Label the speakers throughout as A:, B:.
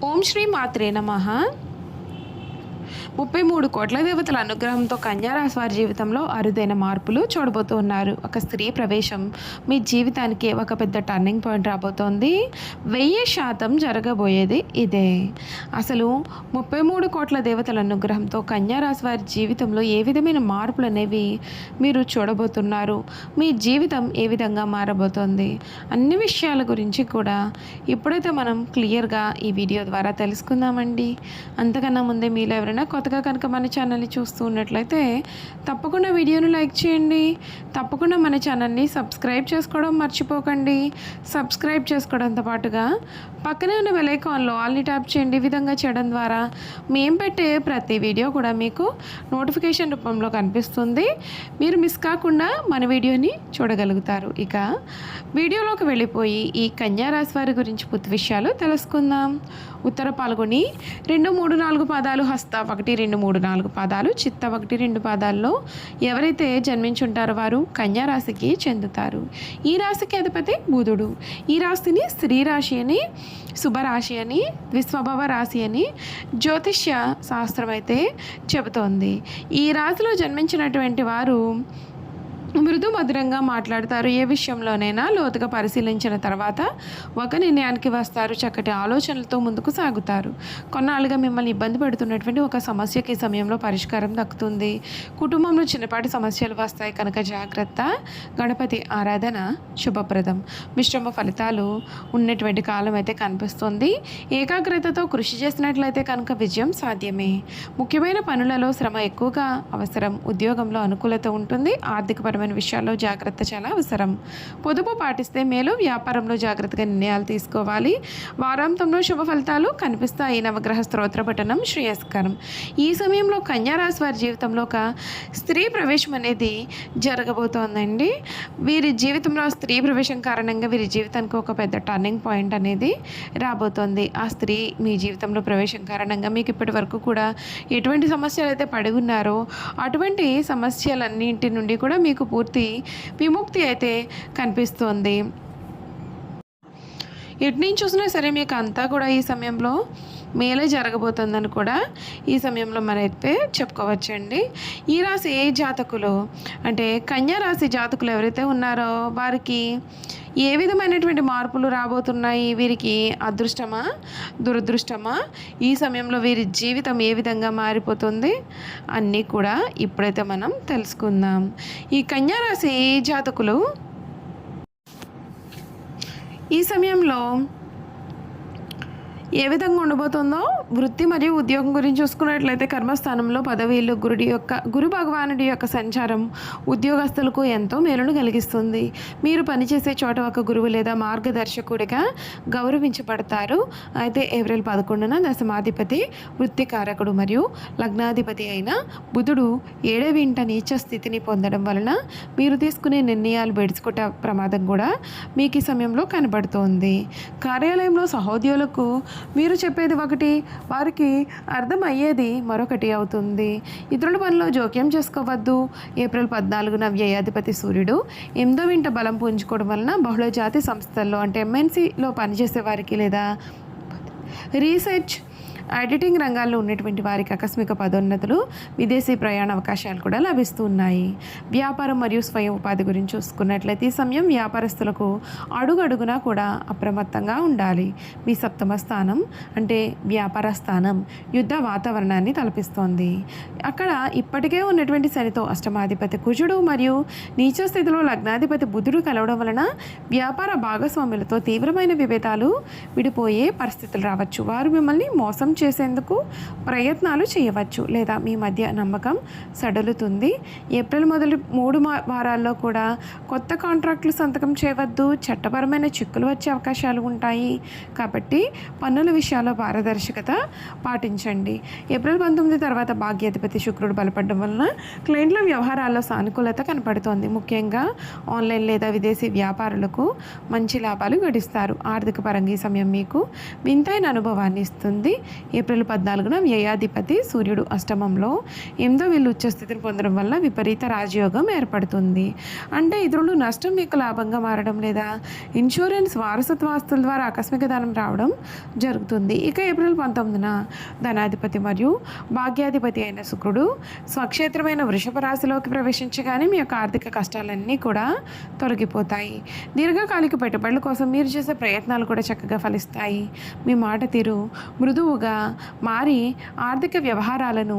A: ఓం శ్రీ మాత్రే నమః. 33 కోట్ల దేవతల అనుగ్రహంతో కన్యారాశి వారి జీవితంలో అరుదైన మార్పులు చూడబోతున్నారు. ఒక స్త్రీ ప్రవేశం మీ జీవితానికి ఒక పెద్ద టర్నింగ్ పాయింట్ రాబోతోంది. 1000% జరగబోయేది ఇదే. అసలు 33 కోట్ల దేవతల అనుగ్రహంతో కన్యారాశి వారి జీవితంలో ఏ విధమైన మార్పులు అనేవి మీరు చూడబోతున్నారు, మీ జీవితం ఏ విధంగా మారబోతోంది, అన్ని విషయాల గురించి కూడా ఇప్పుడైతే మనం క్లియర్గా ఈ వీడియో ద్వారా తెలుసుకుందామండి. అంతకన్నా ముందే మీలో ఎవరైనా కొత్తగా కనుక మన ఛానల్ని చూస్తూ ఉన్నట్లయితే తప్పకుండా వీడియోను లైక్ చేయండి. తప్పకుండా మన ఛానల్ని సబ్స్క్రైబ్ చేసుకోవడం మర్చిపోకండి. సబ్స్క్రైబ్ చేసుకోవడంతో పాటుగా పక్కనే ఉన్న బెల్ ఐకాన్లో ఆల్ని ట్యాప్ చేయండి. ఈ విధంగా చేయడం ద్వారా మేము పెట్టే ప్రతి వీడియో కూడా మీకు నోటిఫికేషన్ రూపంలో కనిపిస్తుంది. మీరు మిస్ కాకుండా మన వీడియోని చూడగలుగుతారు. ఇక వీడియోలోకి వెళ్ళిపోయి ఈ కన్యారాశి వారి గురించి పూర్తి విషయాలు తెలుసుకుందాం. ఉత్తర పాల్గొని 2, 3, 4 పాదాలు, హస్త 1, 2, 3, 4 పాదాలు, చిత్త 1, 2 పాదాల్లో ఎవరైతే జన్మించుంటారో వారు కన్యారాశికి చెందుతారు. ఈ రాశికి అధిపతి బుధుడు. ఈ రాశిని స్త్రీ రాశి అని, శుభరాశి అని, విశ్వభవ రాశి అని జ్యోతిష్య శాస్త్రం అయితే చెబుతోంది. ఈ రాశిలో జన్మించినటువంటి వారు మృదు మధురంగా మాట్లాడతారు. ఏ విషయంలోనైనా లోతుగా పరిశీలించిన తర్వాత ఒక నిర్ణయానికి వస్తారు. చక్కటి ఆలోచనలతో ముందుకు సాగుతారు. కొన్నాళ్ళుగా మిమ్మల్ని ఇబ్బంది పెడుతున్నటువంటి ఒక సమస్యకి సమయంలో పరిష్కారం దక్కుతుంది. కుటుంబంలో చిన్నపాటి సమస్యలు వస్తాయి కనుక జాగ్రత్త. గణపతి ఆరాధన శుభప్రదం. మిశ్రమ ఫలితాలు ఉన్నటువంటి కాలం అయితే కనిపిస్తుంది. ఏకాగ్రతతో కృషి చేసినట్లయితే కనుక విజయం సాధ్యమే. ముఖ్యమైన పనులలో శ్రమ ఎక్కువగా అవసరం. ఉద్యోగంలో అనుకూలత ఉంటుంది. ఆర్థికపరమైన విషయాల్లో జాగ్రత్త చాలా అవసరం. పొదుపు పాటిస్తే మేలు. వ్యాపారంలో జాగ్రత్తగా నిర్ణయాలు తీసుకోవాలి. వారాంతంలో శుభ ఫలితాలు కనిపిస్తాయి. నవగ్రహ స్తోత్ర పఠనం శ్రేయస్కరం. ఈ సమయంలో కన్యారాశి వారి జీవితంలో ఒక స్త్రీ ప్రవేశం అనేది జరగబోతోందండి. వీరి జీవితంలో స్త్రీ ప్రవేశం కారణంగా వీరి జీవితానికి ఒక పెద్ద టర్నింగ్ పాయింట్ అనేది రాబోతోంది. ఆ స్త్రీ మీ జీవితంలో ప్రవేశం కారణంగా మీకు ఇప్పటి వరకు కూడా ఎటువంటి సమస్యలు అయితే పడి ఉన్నారో అటువంటి సమస్యలన్నింటి నుండి కూడా మీకు పూర్తి విముక్తి అయితే కనిపిస్తుంది. ఎటు నుంచి చూసినా సరే మీకు అంతా కూడా ఈ సమయంలో మేలే జరగబోతుందని కూడా ఈ సమయంలో మనైతే చెప్పుకోవచ్చండి. ఈ రాశి జాతకులు అంటే కన్యా రాశి జాతకులు ఎవరైతే ఉన్నారో వారికి ఏ విధమైనటువంటి మార్పులు రాబోతున్నాయి, వీరికి అదృష్టమా దురదృష్టమా, ఈ సమయంలో వీరి జీవితం ఏ విధంగా మారిపోతుంది అన్నీ కూడా ఇప్పుడైతే మనం తెలుసుకుందాం. ఈ కన్యా రాశి జాతకులు ఈ సమయంలో ఏ విధంగా ఉండబోతుందో వృత్తి మరియు ఉద్యోగం గురించి చూసుకున్నట్లయితే కర్మస్థానంలో పదవీలు గురు భగవానుడి యొక్క సంచారం ఉద్యోగస్తులకు ఎంతో మేలును కలిగిస్తుంది. మీరు పనిచేసే చోట ఒక గురువు లేదా మార్గదర్శకుడిగా గౌరవించబడతారు. అయితే ఏప్రిల్ 11న దశమాధిపతి వృత్తికారకుడు మరియు లగ్నాధిపతి అయిన బుధుడు 7వ ఇంట నీచ స్థితిని పొందడం వలన మీరు తీసుకునే నిర్ణయాలు బెడుచుకునే ప్రమాదం కూడా మీకు ఈ సమయంలో కనబడుతోంది. కార్యాలయంలో సహోద్యోగులకు మీరు చెప్పేది ఒకటి, వారికి అర్థమయ్యేది మరొకటి అవుతుంది. ఇతరుల పనిలో జోక్యం చేసుకోవద్దు. ఏప్రిల్ 14న వ్యయాధిపతి సూర్యుడు 8వ ఇంట బలం పుంజుకోవడం వలన బహుళజాతి సంస్థల్లో అంటే ఎంఎన్సీలో పనిచేసే వారికి లేదా రీసెర్చ్ ఎడిటింగ్ రంగాల్లో ఉన్నటువంటి వారికి ఆకస్మిక పదోన్నతులు, విదేశీ ప్రయాణ అవకాశాలు కూడా లభిస్తూ ఉన్నాయి. వ్యాపారం మరియు స్వయం ఉపాధి గురించి చూసుకున్నట్లయితే ఈ సమయం వ్యాపారస్తులకు అడుగడుగునా కూడా అప్రమత్తంగా ఉండాలి. మీ సప్తమ స్థానం అంటే వ్యాపార స్థానం యుద్ధ వాతావరణాన్ని తలపిస్తోంది. అక్కడ ఇప్పటికే ఉన్నటువంటి శనితో అష్టమాధిపతి కుజుడు మరియు నీచ స్థితిలో లగ్నాధిపతి బుధుడు కలవడం వలన వ్యాపార భాగస్వాములతో తీవ్రమైన విభేదాలు విడిపోయే పరిస్థితులు రావచ్చు. వారు మిమ్మల్ని మోసం చేసేందుకు ప్రయత్నాలు చేయవచ్చు లేదా మీ మధ్య నమ్మకం సడలుతుంది. ఏప్రిల్ మొదలు 3 వారాల్లో కూడా కొత్త కాంట్రాక్టులు సంతకం చేయవద్దు. చట్టపరమైన చిక్కులు వచ్చే అవకాశాలు ఉంటాయి కాబట్టి పన్నుల విషయాల్లో పారదర్శకత పాటించండి. ఏప్రిల్ 19 తర్వాత భాగ్యాధిపతి శుక్రుడు బలపడడం వలన క్లయింట్ల వ్యవహారాల్లో సానుకూలత కనపడుతోంది. ముఖ్యంగా ఆన్లైన్ లేదా విదేశీ వ్యాపారులకు మంచి లాభాలు గడిస్తారు. ఆర్థిక పరంగా ఈ సమయం మీకు వింతైన అనుభవాన్ని ఇస్తుంది. ఏప్రిల్ 14న వ్యయాధిపతి సూర్యుడు అష్టమంలో, 8వ వీళ్ళు ఉచ్చస్థితిని పొందడం వల్ల విపరీత రాజయోగం ఏర్పడుతుంది. అంటే ఇతరులు నష్టం మీకు లాభంగా మారడం లేదా ఇన్సూరెన్స్ వారసత్వ ఆస్తుల ద్వారా ఆకస్మిక ధనం రావడం జరుగుతుంది. ఇక ఏప్రిల్ 19న ధనాధిపతి మరియు భాగ్యాధిపతి అయిన శుక్రుడు స్వక్షేత్రమైన వృషభ రాశిలోకి ప్రవేశించగానే మీ యొక్క ఆర్థిక కష్టాలన్నీ కూడా తొలగిపోతాయి. దీర్ఘకాలిక పెట్టుబడుల కోసం మీరు చేసే ప్రయత్నాలు కూడా చక్కగా ఫలిస్తాయి. మీ మాట తీరు మృదువుగా మారి ఆర్థిక వ్యవహారాలను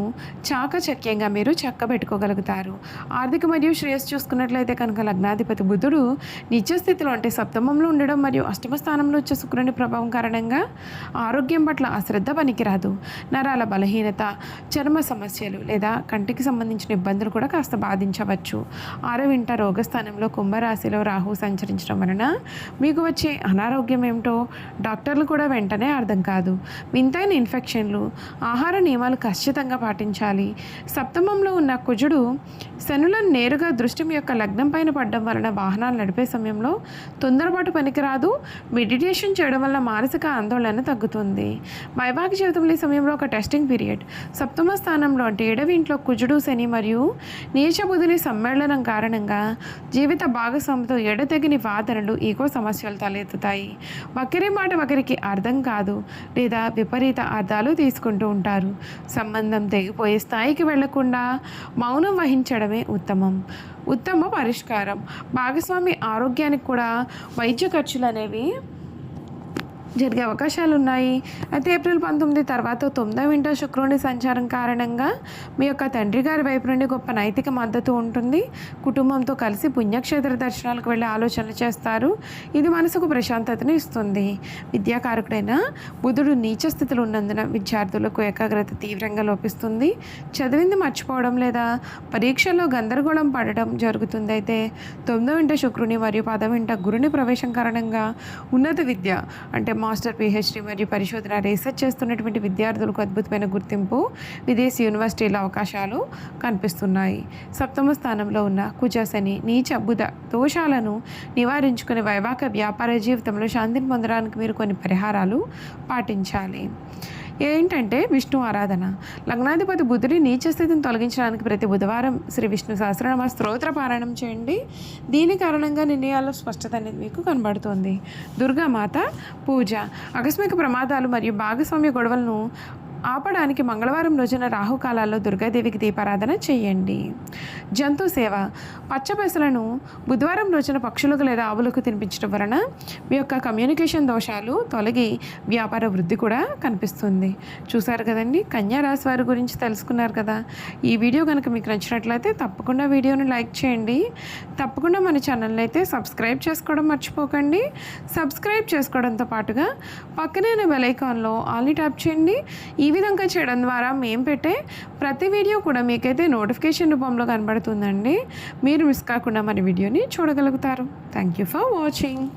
A: చాకచక్యంగా మీరు చక్కబెట్టుకోగలుగుతారు. ఆర్థిక మరియు శ్రేయస్సు చూసుకున్నట్లయితే కనుక లగ్నాధిపతి బుధుడు నిత్యస్థితిలో అంటే సప్తమంలో ఉండడం మరియు అష్టమ స్థానంలో వచ్చే శుక్రుని ప్రభావం కారణంగా ఆరోగ్యం పట్ల అశ్రద్ధ పనికిరాదు. నరాల బలహీనత, చర్మ సమస్యలు లేదా కంటికి సంబంధించిన ఇబ్బందులు కూడా కాస్త బాధించవచ్చు. 6వ ఇంట రోగస్థానంలో కుంభరాశిలో రాహు సంచరించడం వలన మీకు వచ్చే అనారోగ్యం ఏమిటో డాక్టర్లు కూడా వెంటనే అర్థం కాదు. వింతైన ఇన్ఫెక్షన్లు, ఆహార నియమాలు ఖచ్చితంగా పాటించాలి. సప్తమంలో ఉన్న కుజుడు శనులను నేరుగా దృష్టి మీ యొక్క లగ్నం పైన పడడం వలన వాహనాలు నడిపే సమయంలో తొందరపాటు పనికిరాదు. మెడిటేషన్ చేయడం వల్ల మానసిక ఆందోళన తగ్గుతుంది. వైవాహిక జీవితంలో ఈ సమయంలో ఒక టెస్టింగ్ పీరియడ్. సప్తమ స్థానంలో అంటే 7వ ఇంట్లో కుజుడు, శని మరియు నీచ బుధుని సమ్మేళనం కారణంగా జీవిత భాగస్వామితో ఎడతెగని వాదనలు, ఈగో సమస్యలు తలెత్తుతాయి. ఒకరి మాట ఒకరికి అర్థం కాదు లేదా విపరీత అర్థాలు తీసుకుంటూ ఉంటారు. సంబంధం తెగిపోయే స్థాయికి వెళ్లకుండా మౌనం వహించడమే ఉత్తమ పరిష్కారం. భాగస్వామి ఆరోగ్యానికి కూడా వైద్య ఖర్చులు అనేవి జరిగే అవకాశాలు ఉన్నాయి. అయితే ఏప్రిల్ 19 తర్వాత 9వ ఇంట శుక్రుని సంచారం కారణంగా మీ యొక్క తండ్రి గారి వైపు నుండి గొప్ప నైతిక మద్దతు ఉంటుంది. కుటుంబంతో కలిసి పుణ్యక్షేత్ర దర్శనాలకు వెళ్ళే ఆలోచనలు చేస్తారు. ఇది మనసుకు ప్రశాంతతను ఇస్తుంది. విద్యాకారకుడైన బుధుడు నీచ స్థితిలో ఉన్నందున విద్యార్థులకు ఏకాగ్రత తీవ్రంగా లోపిస్తుంది. చదివింది మర్చిపోవడం లేదా పరీక్షల్లో గందరగోళం పడడం జరుగుతుంది. అయితే 9వ ఇంట శుక్రుని మరియు 10వ ఇంట గురుని ప్రవేశం కారణంగా ఉన్నత విద్య అంటే మాస్టర్, పిహెచ్డి మరియు పరిశోధన రీసెర్చ్ చేస్తున్నటువంటి విద్యార్థులకు అద్భుతమైన గుర్తింపు, విదేశీ యూనివర్సిటీల అవకాశాలు కనిపిస్తున్నాయి. సప్తమ స్థానంలో ఉన్న కుజ, శని, నీచ బుధ దోషాలను నివారించుకుని వైవాహిక వ్యాపార జీవితంలో శాంతిని పొందడానికి మీరు కొన్ని పరిహారాలు పాటించాలి. ఏంటంటే విష్ణు ఆరాధన. లగ్నాధిపతి బుధుడి నీచ స్థితిని తొలగించడానికి ప్రతి బుధవారం శ్రీ విష్ణు సహస్రనామ స్తోత్ర పారాయణం చేయండి. దీని కారణంగా నిర్ణయాల్లో స్పష్టత అనేది మీకు కనబడుతుంది. దుర్గామాత పూజ. ఆకస్మిక ప్రమాదాలు మరియు భాగస్వామ్య గొడవలను ఆపడానికి మంగళవారం రోజున రాహుకాలాల్లో దుర్గాదేవికి దీపారాధన చేయండి. జంతు సేవ. పచ్చపెసలను బుధవారం రోజున పక్షులకు లేదా ఆవులకు తినిపించడం వలన మీ యొక్క కమ్యూనికేషన్ దోషాలు తొలగి వ్యాపార వృద్ధి కూడా కనిపిస్తుంది. చూసారు కదండి, కన్యా రాశి వారి గురించి తెలుసుకున్నారు కదా. ఈ వీడియో కనుక మీకు నచ్చినట్లయితే తప్పకుండా వీడియోని లైక్ చేయండి. తప్పకుండా మన ఛానల్ని అయితే సబ్స్క్రైబ్ చేసుకోవడం మర్చిపోకండి. సబ్స్క్రైబ్ చేసుకోవడంతో పాటుగా పక్కనే బెల్ ఐకాన్లో ఆల్ని ట్యాప్ చేయండి. ఈ విధంగా చేయడం ద్వారా మేము పెట్టే ప్రతి వీడియో కూడా మీకైతే నోటిఫికేషన్ రూపంలో కనబడుతుందండి. మీరు మిస్ కాకుండా మన వీడియోని చూడగలుగుతారు. Thank you for watching.